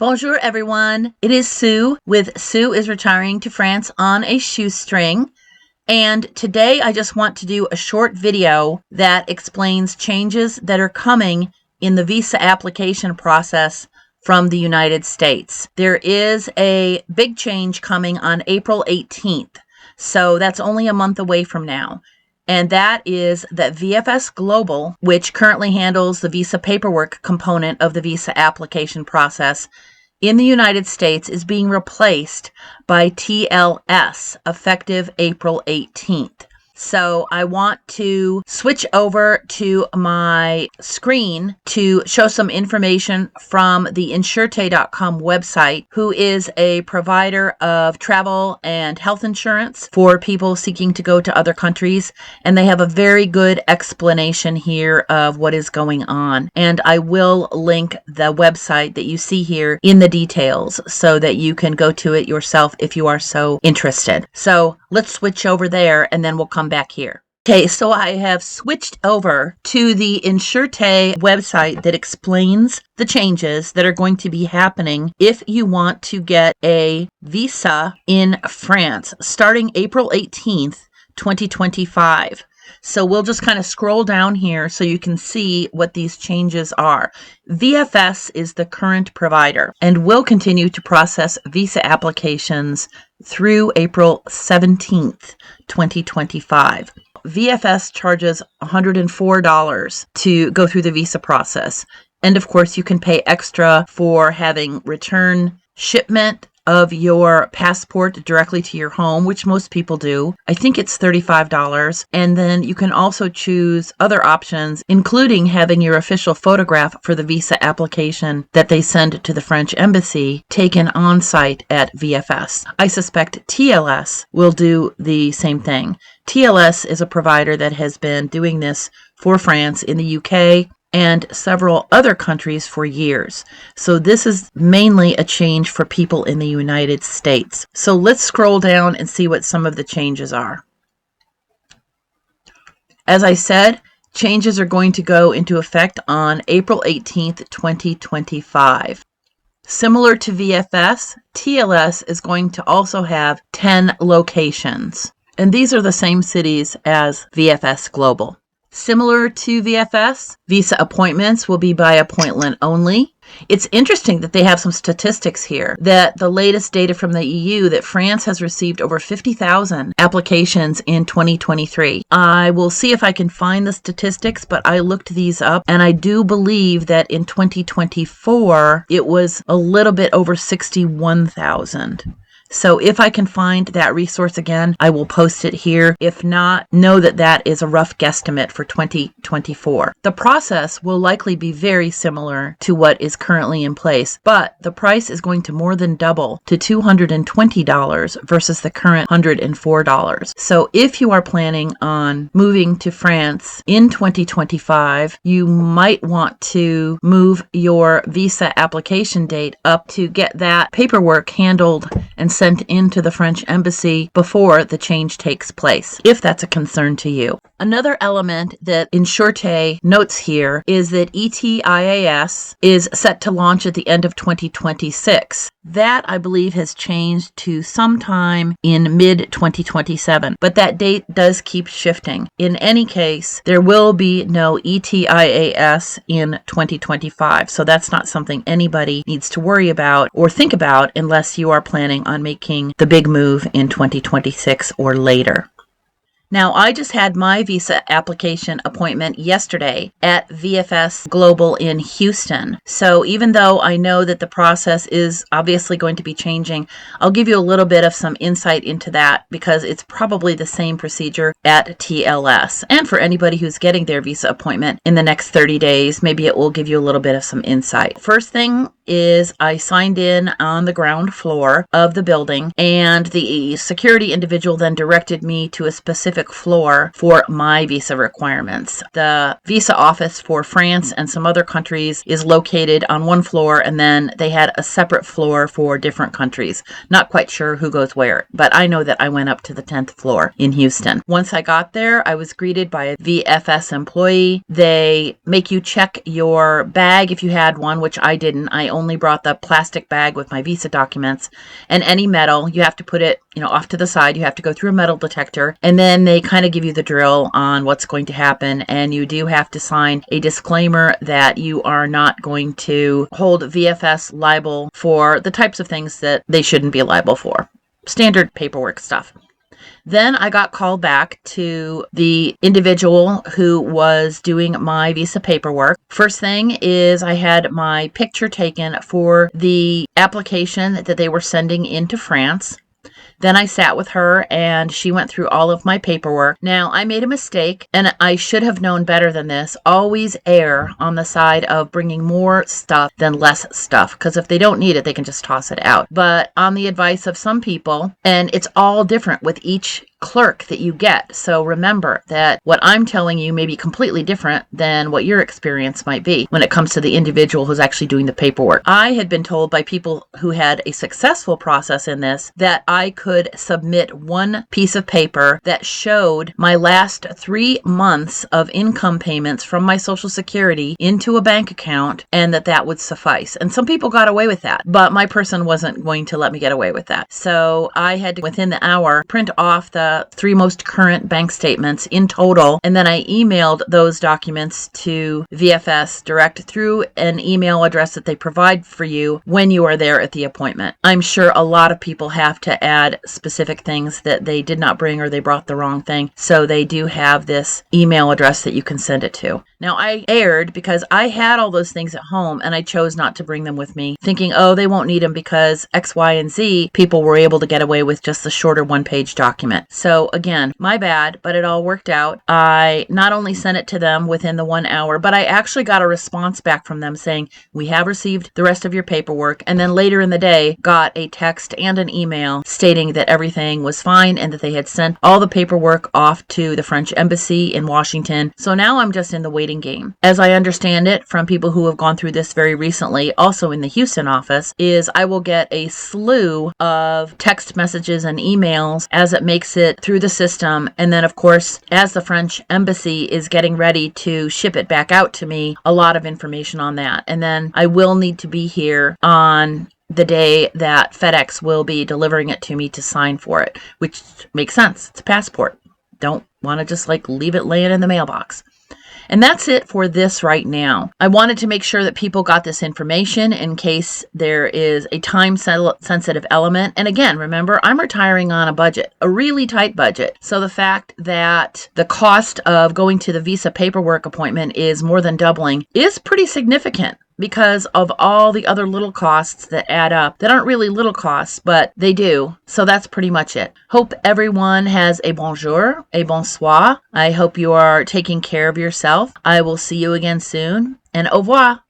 Bonjour, everyone. It is Sue with Sue is Retiring to France on a Shoestring. And today I just want to do a short video that explains changes that are coming in the visa application process from the United States. There is a big change coming on April 18th. So that's only a month away from now. And that is that VFS Global, which currently handles the visa paperwork component of the visa application process in the United States, is being replaced by TLS effective April 18th. So I want to switch over to my screen to show some information from the Insurte.com website, who is a provider of travel and health insurance for people seeking to go to other countries. And they have a very good explanation here of what is going on. And I will link the website that you see here in the details so that you can go to it yourself if you are so interested. So let's switch over there and then we'll come back here. Okay, so I have switched over to the Insurte website that explains the changes that are going to be happening if you want to get a visa in France starting April 18th, 2025. So we'll just kind of scroll down here so you can see what these changes are. VFS is the current provider and will continue to process visa applications through April 17th, 2025. VFS charges $104 to go through the visa process. And of course, you can pay extra for having return shipment of your passport directly to your home, which most people do. I think it's $35. And then you can also choose other options, including having your official photograph for the visa application that they send to the French embassy taken on site at VFS. I suspect TLS will do the same thing. TLS is a provider that has been doing this for France in the UK and several other countries for years. So this is mainly a change for people in the United States. So let's scroll down and see what some of the changes are. As I said, changes are going to go into effect on April 18th, 2025. Similar to VFS, TLS is going to also have 10 locations. And these are the same cities as VFS Global. Similar to VFS, visa appointments will be by appointment only. It's interesting that they have some statistics here, that the latest data from the EU that France has received over 50,000 applications in 2023. I will see if I can find the statistics, but I looked these up and I do believe that in 2024, it was a little bit over 61,000. So if I can find that resource again, I will post it here. If not, know that that is a rough guesstimate for 2024. The process will likely be very similar to what is currently in place, but the price is going to more than double to $220 versus the current $104. So if you are planning on moving to France in 2025, you might want to move your visa application date up to get that paperwork handled and sent into the French embassy before the change takes place, if that's a concern to you. Another element that Insurte notes here is that ETIAS is set to launch at the end of 2026. That, I believe, has changed to sometime in mid-2027, but that date does keep shifting. In any case, there will be no ETIAS in 2025, so that's not something anybody needs to worry about or think about unless you are planning on making the big move in 2026 or later. Now, I just had my visa application appointment yesterday at VFS Global in Houston. So even though I know that the process is obviously going to be changing, I'll give you a little bit of some insight into that because it's probably the same procedure at TLS. And for anybody who's getting their visa appointment in the next 30 days, maybe it will give you a little bit of some insight. First thing is I signed in on the ground floor of the building, and the security individual then directed me to a specific floor for my visa requirements. The visa office for France and some other countries is located on one floor, and then they had a separate floor for different countries. Not quite sure who goes where, but I know that I went up to the 10th floor in Houston. Once I got there, I was greeted by a VFS employee. They make you check your bag if you had one, which I didn't. I only brought the plastic bag with my visa documents and any metal. You have to put it, off to the side. You have to go through a metal detector, and then they kind of give you the drill on what's going to happen. And you do have to sign a disclaimer that you are not going to hold VFS liable for the types of things that they shouldn't be liable for. Standard paperwork stuff. Then I got called back to the individual who was doing my visa paperwork. First thing is I had my picture taken for the application that they were sending into France. Then I sat with her and she went through all of my paperwork. Now, I made a mistake and I should have known better than this. Always err on the side of bringing more stuff than less stuff, because if they don't need it, they can just toss it out. But on the advice of some people, and it's all different with each clerk that you get. So remember that what I'm telling you may be completely different than what your experience might be when it comes to the individual who's actually doing the paperwork. I had been told by people who had a successful process in this that I could submit one piece of paper that showed my last 3 months of income payments from my Social Security into a bank account, and that would suffice. And some people got away with that, but my person wasn't going to let me get away with that. So I had to, within the hour, print off the 3 most current bank statements in total, and then I emailed those documents to VFS direct through an email address that they provide for you when you are there at the appointment. I'm sure a lot of people have to add specific things that they did not bring or they brought the wrong thing, so they do have this email address that you can send it to. Now, I erred because I had all those things at home and I chose not to bring them with me, thinking, oh, they won't need them because X, Y, and Z people were able to get away with just the shorter 1-page document. So again, my bad, but it all worked out. I not only sent it to them within the 1 hour, but I actually got a response back from them saying, we have received the rest of your paperwork. And then later in the day, got a text and an email stating that everything was fine and that they had sent all the paperwork off to the French embassy in Washington. So now I'm just in the waiting game. As I understand it from people who have gone through this very recently, also in the Houston office, is I will get a slew of text messages and emails as it makes it through the system. And then, of course, as the French embassy is getting ready to ship it back out to me, a lot of information on that. And then I will need to be here on the day that FedEx will be delivering it to me to sign for it, which makes sense. It's a passport. Don't want to just leave it laying in the mailbox. And that's it for this right now. I wanted to make sure that people got this information in case there is a time-sensitive element. And again, remember, I'm retiring on a budget, a really tight budget. So the fact that the cost of going to the visa paperwork appointment is more than doubling is pretty significant, because of all the other little costs that add up that aren't really little costs, but they do. So that's pretty much it. Hope everyone has a bonjour, a bonsoir. I hope you are taking care of yourself. I will see you again soon, and au revoir.